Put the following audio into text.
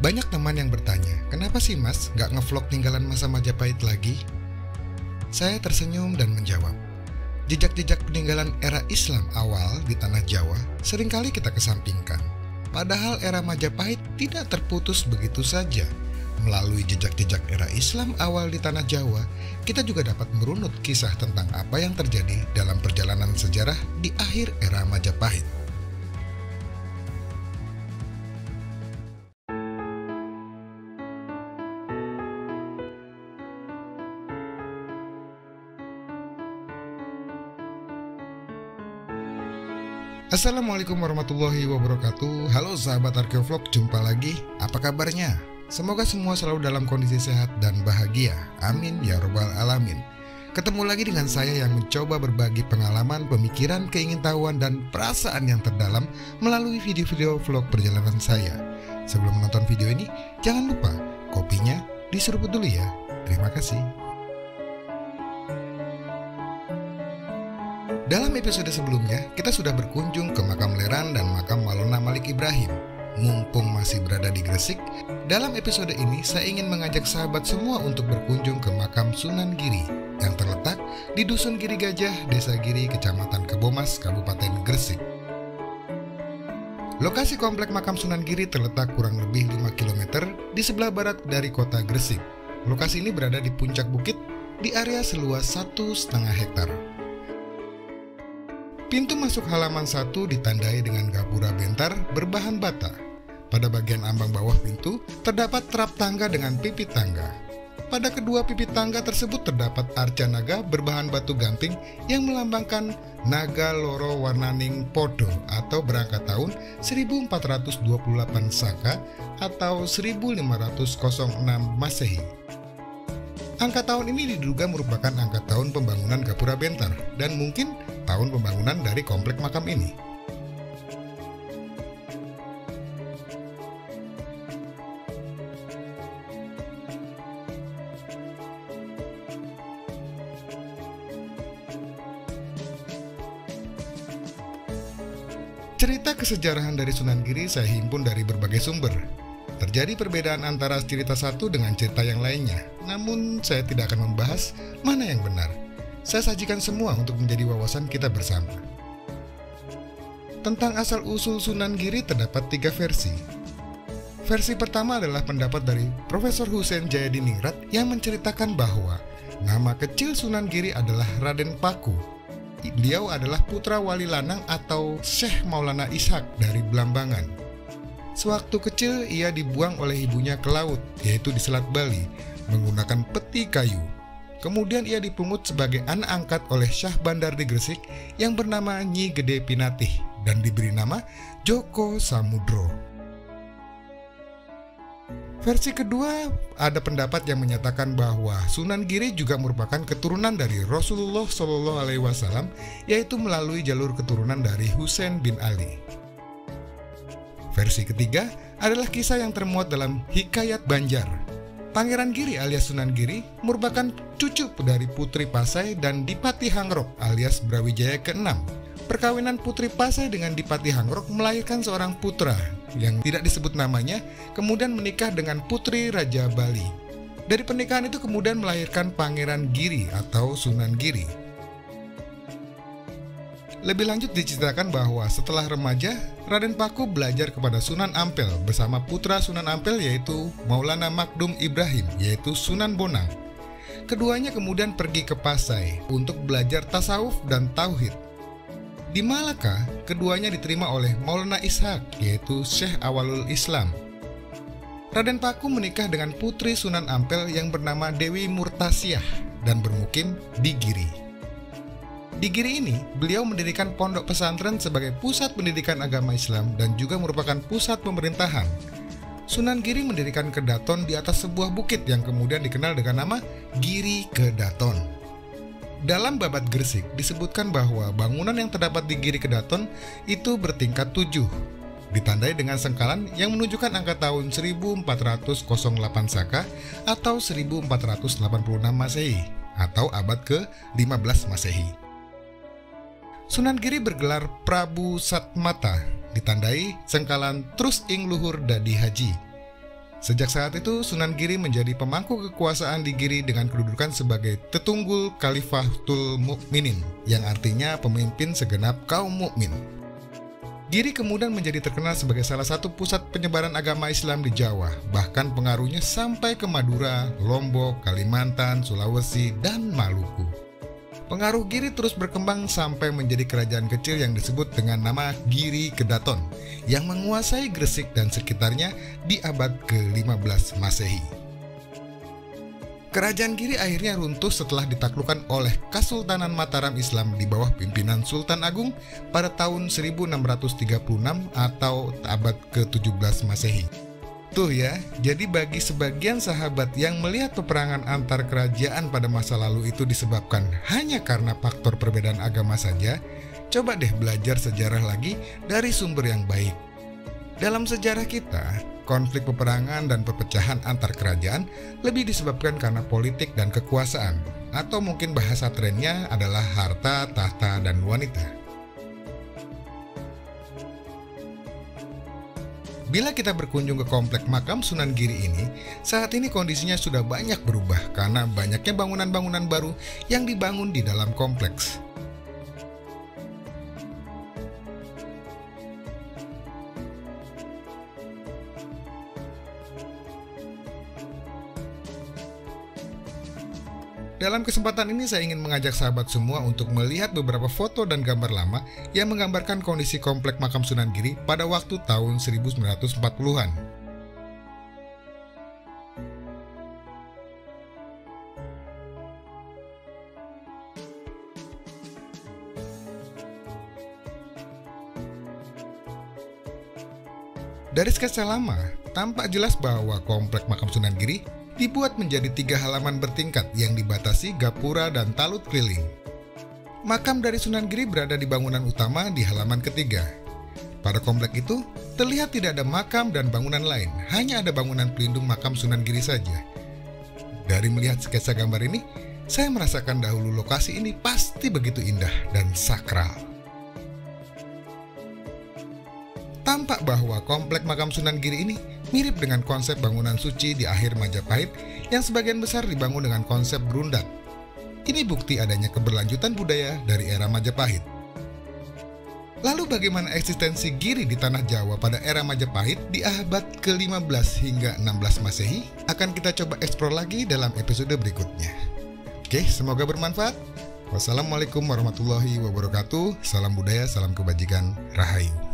Banyak teman yang bertanya, kenapa sih mas gak ngevlog tinggalan masa Majapahit lagi? Saya tersenyum dan menjawab, jejak-jejak peninggalan era Islam awal di tanah Jawa seringkali kita kesampingkan. Padahal era Majapahit tidak terputus begitu saja. Melalui jejak-jejak era Islam awal di tanah Jawa, kita juga dapat merunut kisah tentang apa yang terjadi dalam perjalanan sejarah di akhir era Majapahit. Assalamualaikum warahmatullahi wabarakatuh. Halo sahabat Arkeovlog, jumpa lagi. Apa kabarnya? Semoga semua selalu dalam kondisi sehat dan bahagia. Amin ya robbal alamin. Ketemu lagi dengan saya yang mencoba berbagi pengalaman, pemikiran, keingintahuan, dan perasaan yang terdalam melalui video-video vlog perjalanan saya. Sebelum menonton video ini, jangan lupa kopinya diseruput dulu ya. Terima kasih. Dalam episode sebelumnya, kita sudah berkunjung ke makam Leran dan makam Malona Malik Ibrahim. Mumpung masih berada di Gresik, dalam episode ini saya ingin mengajak sahabat semua untuk berkunjung ke makam Sunan Giri yang terletak di Dusun Giri Gajah, Desa Giri, Kecamatan Kebomas, Kabupaten Gresik. Lokasi komplek makam Sunan Giri terletak kurang lebih 5 km di sebelah barat dari kota Gresik. Lokasi ini berada di puncak bukit di area seluas 1,5 hektar. Pintu masuk halaman 1 ditandai dengan gapura bentar berbahan bata. Pada bagian ambang bawah pintu terdapat trap tangga dengan pipit tangga. Pada kedua pipit tangga tersebut terdapat arca naga berbahan batu gamping yang melambangkan naga loro warnaning podo atau berangkat tahun 1428 Saka atau 1506 Masehi. Angka tahun ini diduga merupakan angka tahun pembangunan gapura bentar dan mungkin tahun pembangunan dari komplek makam ini. Cerita kesejarahan dari Sunan Giri saya himpun dari berbagai sumber. Terjadi perbedaan antara cerita satu dengan cerita yang lainnya, namun saya tidak akan membahas mana yang benar. Saya sajikan semua untuk menjadi wawasan kita bersama. Tentang asal-usul Sunan Giri terdapat 3 versi. Versi pertama adalah pendapat dari Profesor Husein Jayadiningrat yang menceritakan bahwa nama kecil Sunan Giri adalah Raden Paku. Beliau adalah putra wali lanang atau Syekh Maulana Ishak dari Blambangan. Sewaktu kecil ia dibuang oleh ibunya ke laut, yaitu di Selat Bali, menggunakan peti kayu. Kemudian ia dipungut sebagai anak angkat oleh Syah Bandar di Gresik yang bernama Nyi Gede Pinatih dan diberi nama Joko Samudro. Versi kedua, ada pendapat yang menyatakan bahwa Sunan Giri juga merupakan keturunan dari Rasulullah SAW, yaitu melalui jalur keturunan dari Husain bin Ali. Versi ketiga adalah kisah yang termuat dalam Hikayat Banjar. Pangeran Giri alias Sunan Giri merupakan cucu dari Putri Pasai dan Dipati Hangrok alias Brawijaya ke-6. Perkawinan Putri Pasai dengan Dipati Hangrok melahirkan seorang putra yang tidak disebut namanya, kemudian menikah dengan Putri Raja Bali. Dari pernikahan itu kemudian melahirkan Pangeran Giri atau Sunan Giri. Lebih lanjut diceritakan bahwa setelah remaja, Raden Paku belajar kepada Sunan Ampel bersama putra Sunan Ampel yaitu Maulana Makdum Ibrahim yaitu Sunan Bonang. Keduanya kemudian pergi ke Pasai untuk belajar tasawuf dan tauhid. Di Malaka, keduanya diterima oleh Maulana Ishak yaitu Syekh Awalul Islam. Raden Paku menikah dengan putri Sunan Ampel yang bernama Dewi Murtasiah dan bermukim di Giri. Di Giri ini, beliau mendirikan pondok pesantren sebagai pusat pendidikan agama Islam dan juga merupakan pusat pemerintahan. Sunan Giri mendirikan Kedaton di atas sebuah bukit yang kemudian dikenal dengan nama Giri Kedaton. Dalam Babat Gresik disebutkan bahwa bangunan yang terdapat di Giri Kedaton itu bertingkat 7, ditandai dengan sengkalan yang menunjukkan angka tahun 1408 Saka atau 1486 Masehi atau abad ke-15 Masehi. Sunan Giri bergelar Prabu Satmata, ditandai sengkalan Trus ing Luhur Dadi Haji. Sejak saat itu, Sunan Giri menjadi pemangku kekuasaan di Giri dengan kedudukan sebagai Tetunggul Khalifatul Mukminin, yang artinya pemimpin segenap kaum mukmin. Giri kemudian menjadi terkenal sebagai salah satu pusat penyebaran agama Islam di Jawa, bahkan pengaruhnya sampai ke Madura, Lombok, Kalimantan, Sulawesi, dan Maluku. Pengaruh Giri terus berkembang sampai menjadi kerajaan kecil yang disebut dengan nama Giri Kedaton yang menguasai Gresik dan sekitarnya di abad ke-15 Masehi. Kerajaan Giri akhirnya runtuh setelah ditaklukkan oleh Kesultanan Mataram Islam di bawah pimpinan Sultan Agung pada tahun 1636 atau abad ke-17 Masehi. Tuh ya, jadi bagi sebagian sahabat yang melihat peperangan antar kerajaan pada masa lalu itu disebabkan hanya karena faktor perbedaan agama saja, coba deh belajar sejarah lagi dari sumber yang baik. Dalam sejarah kita, konflik peperangan dan perpecahan antar kerajaan lebih disebabkan karena politik dan kekuasaan, atau mungkin bahasa trennya adalah harta, tahta, dan wanita. Bila kita berkunjung ke komplek makam Sunan Giri ini, saat ini kondisinya sudah banyak berubah karena banyaknya bangunan-bangunan baru yang dibangun di dalam kompleks. Dalam kesempatan ini saya ingin mengajak sahabat semua untuk melihat beberapa foto dan gambar lama yang menggambarkan kondisi komplek makam Sunan Giri pada waktu tahun 1940-an. Dari sketsa lama, tampak jelas bahwa komplek makam Sunan Giri dibuat menjadi 3 halaman bertingkat yang dibatasi gapura dan talut keliling. Makam dari Sunan Giri berada di bangunan utama di halaman ketiga. Pada komplek itu, terlihat tidak ada makam dan bangunan lain, hanya ada bangunan pelindung makam Sunan Giri saja. Dari melihat sketsa gambar ini, saya merasakan dahulu lokasi ini pasti begitu indah dan sakral. Tampak bahwa komplek makam Sunan Giri ini mirip dengan konsep bangunan suci di akhir Majapahit yang sebagian besar dibangun dengan konsep berundak. Ini bukti adanya keberlanjutan budaya dari era Majapahit. Lalu bagaimana eksistensi Giri di tanah Jawa pada era Majapahit di abad ke-15 hingga 16 Masehi? Akan kita coba eksplor lagi dalam episode berikutnya. Oke, semoga bermanfaat. Wassalamualaikum warahmatullahi wabarakatuh. Salam budaya, salam kebajikan, rahayu.